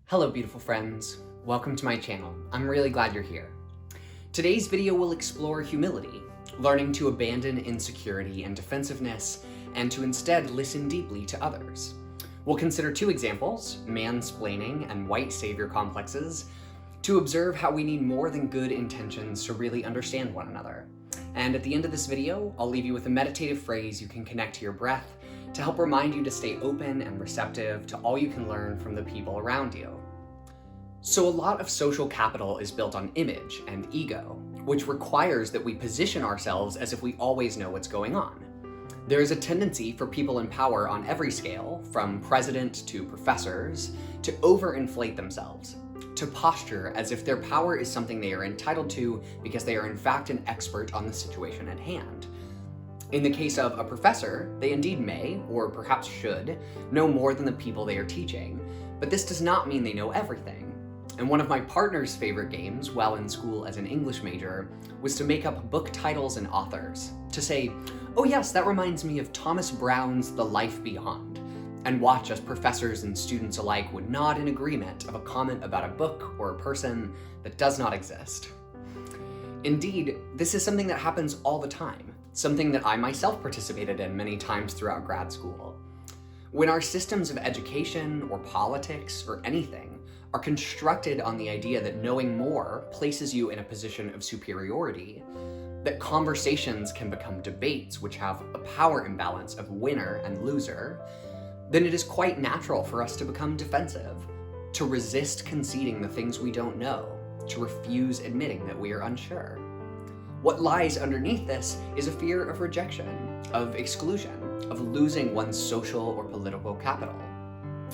Hello beautiful friends, welcome to my channel. I'm really glad you're here. Today's video will explore humility, learning to abandon insecurity and defensiveness, and to instead listen deeply to others. We'll consider two examples, mansplaining and white savior complexes, to observe how we need more than good intentions to really understand one another. And at the end of this video, I'll leave you with a meditative phrase you can connect to your breath to help remind you to stay open and receptive to all you can learn from the people around you. So a lot of social capital is built on image and ego, which requires that we position ourselves as if we always know what's going on. There is a tendency for people in power on every scale, from president to professors, to overinflate themselves, to posture as if their power is something they are entitled to because they are in fact an expert on the situation at hand. In the case of a professor, they indeed may, or perhaps should, know more than the people they are teaching, but this does not mean they know everything. And one of my partner's favorite games while in school as an English major was to make up book titles and authors, to say, oh yes, that reminds me of Thomas Browne's The Life Beyond, and watch as professors and students alike would nod in agreement of a comment about a book or a person that does not exist. Indeed, this is something that happens all the time, something that I myself participated in many times throughout grad school. When our systems of education or politics or anything are constructed on the idea that knowing more places you in a position of superiority, that conversations can become debates which have a power imbalance of winner and loser, then it is quite natural for us to become defensive, to resist conceding the things we don't know, to refuse admitting that we are unsure. What lies underneath this is a fear of rejection, of exclusion, of losing one's social or political capital.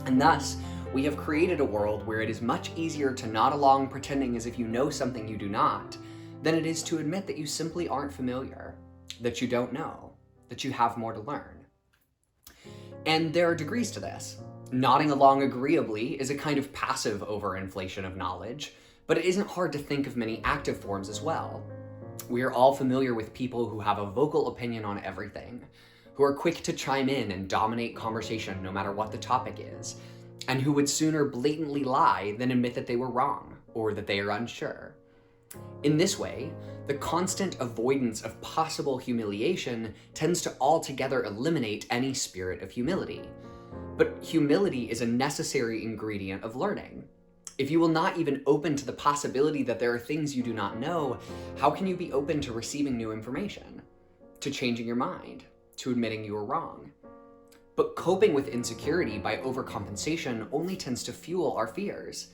And thus, we have created a world where it is much easier to nod along pretending as if you know something you do not, than it is to admit that you simply aren't familiar, that you don't know, that you have more to learn. And there are degrees to this. Nodding along agreeably is a kind of passive overinflation of knowledge, but it isn't hard to think of many active forms as well. We are all familiar with people who have a vocal opinion on everything, who are quick to chime in and dominate conversation no matter what the topic is, and who would sooner blatantly lie than admit that they were wrong or that they are unsure. In this way, the constant avoidance of possible humiliation tends to altogether eliminate any spirit of humility. But humility is a necessary ingredient of learning. If you will not even open to the possibility that there are things you do not know, how can you be open to receiving new information, to changing your mind, to admitting you are wrong? But coping with insecurity by overcompensation only tends to fuel our fears.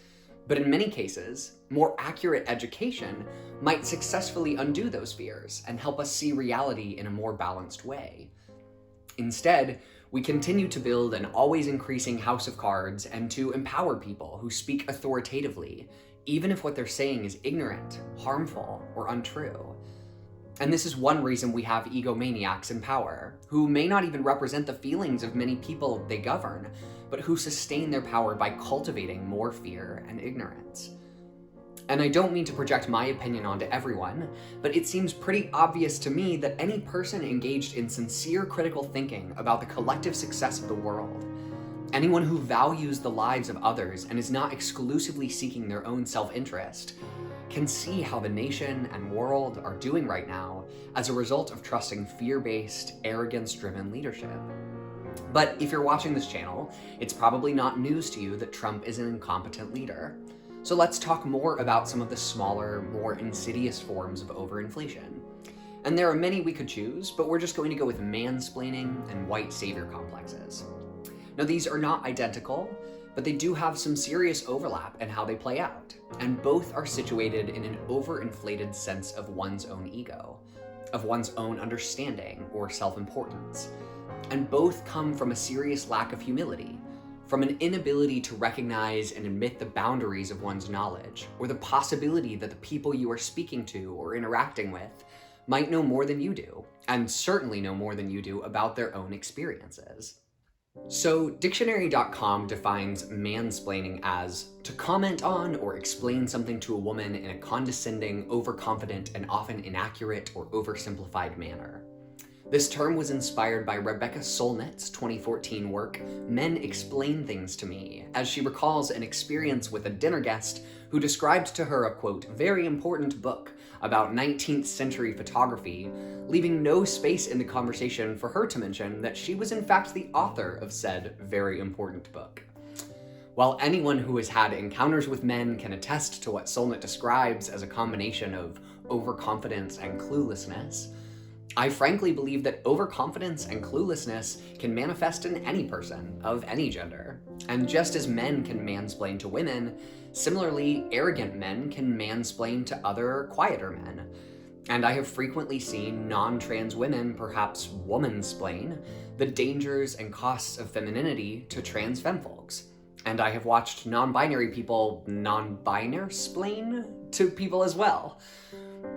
But in many cases, more accurate education might successfully undo those fears and help us see reality in a more balanced way. Instead, we continue to build an always increasing house of cards and to empower people who speak authoritatively, even if what they're saying is ignorant, harmful, or untrue. And this is one reason we have egomaniacs in power, who may not even represent the feelings of many people they govern, but who sustain their power by cultivating more fear and ignorance. And I don't mean to project my opinion onto everyone, but it seems pretty obvious to me that any person engaged in sincere critical thinking about the collective success of the world, anyone who values the lives of others and is not exclusively seeking their own self-interest, can see how the nation and world are doing right now as a result of trusting fear-based, arrogance-driven leadership. But if you're watching this channel, it's probably not news to you that Trump is an incompetent leader. So let's talk more about some of the smaller, more insidious forms of overinflation. And there are many we could choose, but we're just going to go with mansplaining and white savior complexes. Now these are not identical, but they do have some serious overlap in how they play out, and both are situated in an overinflated sense of one's own ego, of one's own understanding or self-importance. And both come from a serious lack of humility, from an inability to recognize and admit the boundaries of one's knowledge, or the possibility that the people you are speaking to or interacting with might know more than you do, and certainly know more than you do about their own experiences. So dictionary.com defines mansplaining as to comment on or explain something to a woman in a condescending, overconfident, and often inaccurate or oversimplified manner. This term was inspired by Rebecca Solnit's 2014 work, Men Explain Things to Me, as she recalls an experience with a dinner guest who described to her a, quote, very important book about 19th century photography, leaving no space in the conversation for her to mention that she was in fact the author of said very important book. While anyone who has had encounters with men can attest to what Solnit describes as a combination of overconfidence and cluelessness, I frankly believe that overconfidence and cluelessness can manifest in any person of any gender. And just as men can mansplain to women, similarly, arrogant men can mansplain to other, quieter men. And I have frequently seen non-trans women perhaps womansplain the dangers and costs of femininity to trans femfolks. And I have watched non-binary people non-binary-splain to people as well.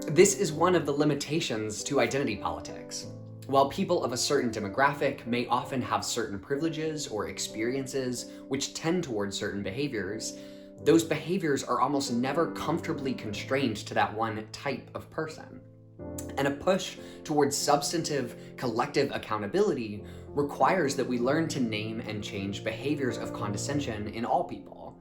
This is one of the limitations to identity politics. While people of a certain demographic may often have certain privileges or experiences which tend towards certain behaviors, those behaviors are almost never comfortably constrained to that one type of person. And a push towards substantive collective accountability requires that we learn to name and change behaviors of condescension in all people.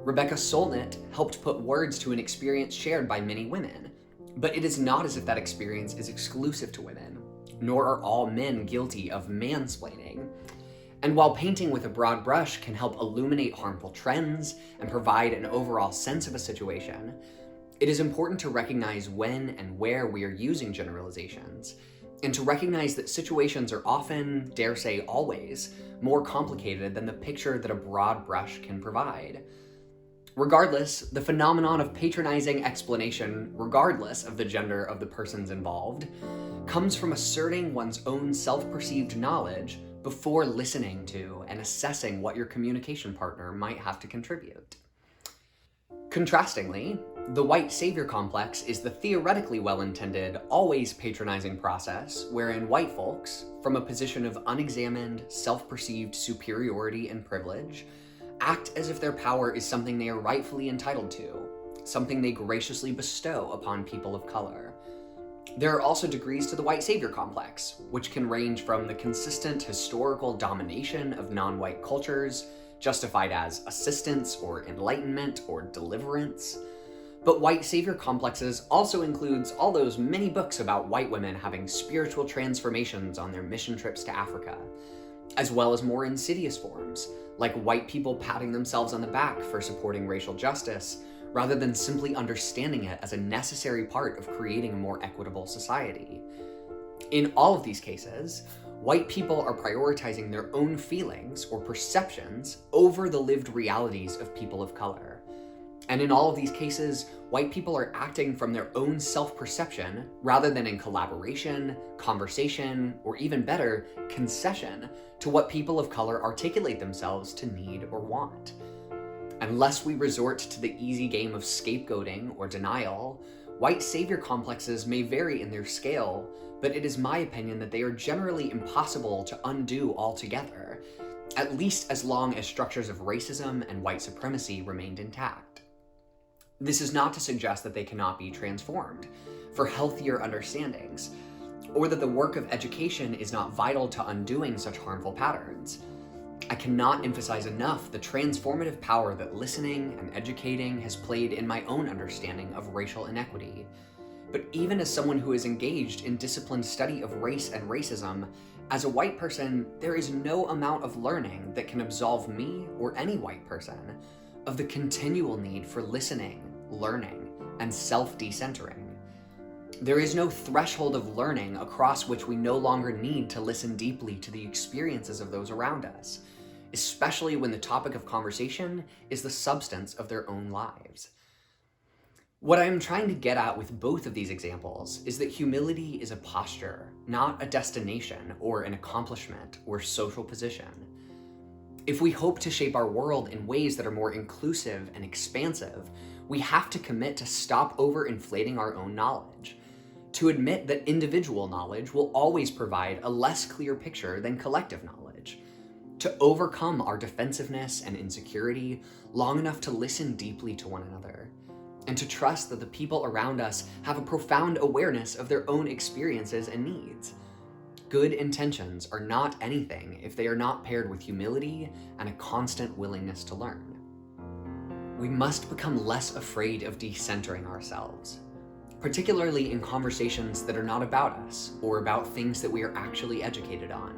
Rebecca Solnit helped put words to an experience shared by many women, but it is not as if that experience is exclusive to women, nor are all men guilty of mansplaining. And while painting with a broad brush can help illuminate harmful trends and provide an overall sense of a situation, it is important to recognize when and where we are using generalizations, and to recognize that situations are often, dare say always, more complicated than the picture that a broad brush can provide. Regardless, the phenomenon of patronizing explanation, regardless of the gender of the persons involved, comes from asserting one's own self-perceived knowledge before listening to and assessing what your communication partner might have to contribute. Contrastingly, the white savior complex is the theoretically well-intended, always patronizing process wherein white folks, from a position of unexamined, self-perceived superiority and privilege, act as if their power is something they are rightfully entitled to, something they graciously bestow upon people of color. There are also degrees to the white savior complex, which can range from the consistent historical domination of non-white cultures, justified as assistance or enlightenment or deliverance. But white savior complexes also includes all those many books about white women having spiritual transformations on their mission trips to Africa, as well as more insidious forms, like white people patting themselves on the back for supporting racial justice, rather than simply understanding it as a necessary part of creating a more equitable society. In all of these cases, white people are prioritizing their own feelings or perceptions over the lived realities of people of color. And in all of these cases, white people are acting from their own self-perception rather than in collaboration, conversation, or even better, concession to what people of color articulate themselves to need or want. Unless we resort to the easy game of scapegoating or denial, white savior complexes may vary in their scale, but it is my opinion that they are generally impossible to undo altogether, at least as long as structures of racism and white supremacy remained intact. This is not to suggest that they cannot be transformed for healthier understandings, or that the work of education is not vital to undoing such harmful patterns. I cannot emphasize enough the transformative power that listening and educating has played in my own understanding of racial inequity. But even as someone who is engaged in disciplined study of race and racism, as a white person, there is no amount of learning that can absolve me or any white person of the continual need for listening, learning, and self-decentering. There is no threshold of learning across which we no longer need to listen deeply to the experiences of those around us, especially when the topic of conversation is the substance of their own lives. What I am trying to get at with both of these examples is that humility is a posture, not a destination or an accomplishment or social position. If we hope to shape our world in ways that are more inclusive and expansive, we have to commit to stop overinflating our own knowledge, to admit that individual knowledge will always provide a less clear picture than collective knowledge, to overcome our defensiveness and insecurity long enough to listen deeply to one another, and to trust that the people around us have a profound awareness of their own experiences and needs. Good intentions are not anything if they are not paired with humility and a constant willingness to learn. We must become less afraid of decentering ourselves, particularly in conversations that are not about us or about things that we are actually educated on.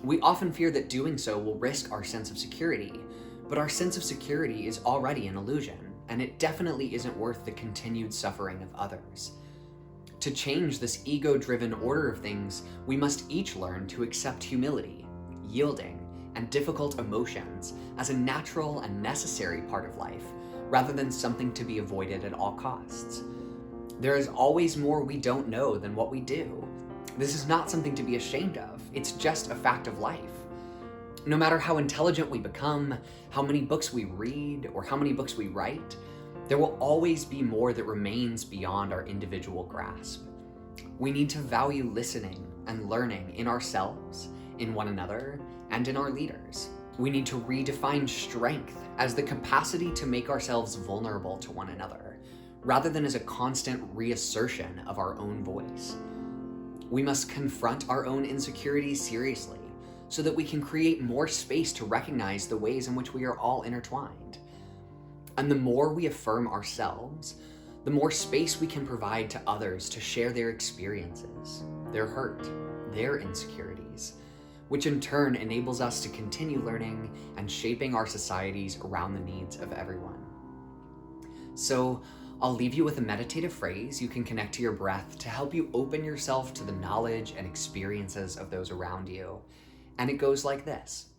We often fear that doing so will risk our sense of security, but our sense of security is already an illusion, and it definitely isn't worth the continued suffering of others. To change this ego-driven order of things, we must each learn to accept humility, yielding, and difficult emotions as a natural and necessary part of life, rather than something to be avoided at all costs. There is always more we don't know than what we do. This is not something to be ashamed of. It's just a fact of life. No matter how intelligent we become, how many books we read, or how many books we write, there will always be more that remains beyond our individual grasp. We need to value listening and learning in ourselves, in one another, and in our leaders. We need to redefine strength as the capacity to make ourselves vulnerable to one another, rather than as a constant reassertion of our own voice. We must confront our own insecurities seriously so that we can create more space to recognize the ways in which we are all intertwined. And the more we affirm ourselves, the more space we can provide to others to share their experiences, their hurt, their insecurities, which in turn enables us to continue learning and shaping our societies around the needs of everyone. So, I'll leave you with a meditative phrase you can connect to your breath to help you open yourself to the knowledge and experiences of those around you. And it goes like this.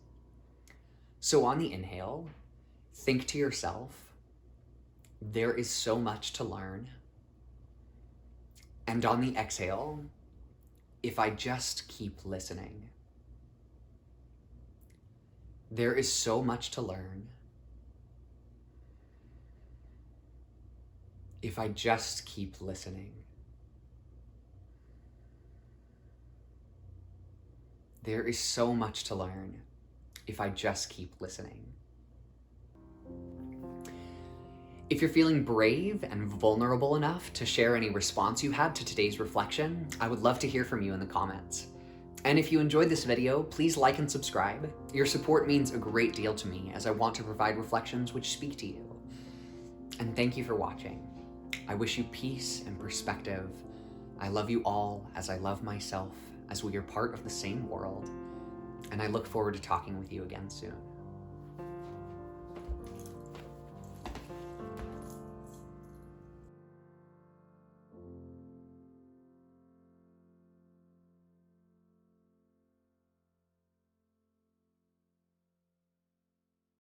So on the inhale, think to yourself, there is so much to learn. And on the exhale, if I just keep listening. There is so much to learn. If I just keep listening. There is so much to learn if I just keep listening. If you're feeling brave and vulnerable enough to share any response you had to today's reflection, I would love to hear from you in the comments. And if you enjoyed this video, please like and subscribe. Your support means a great deal to me as I want to provide reflections which speak to you. And thank you for watching. I wish you peace and perspective. I love you all as I love myself, as we are part of the same world. And I look forward to talking with you again soon.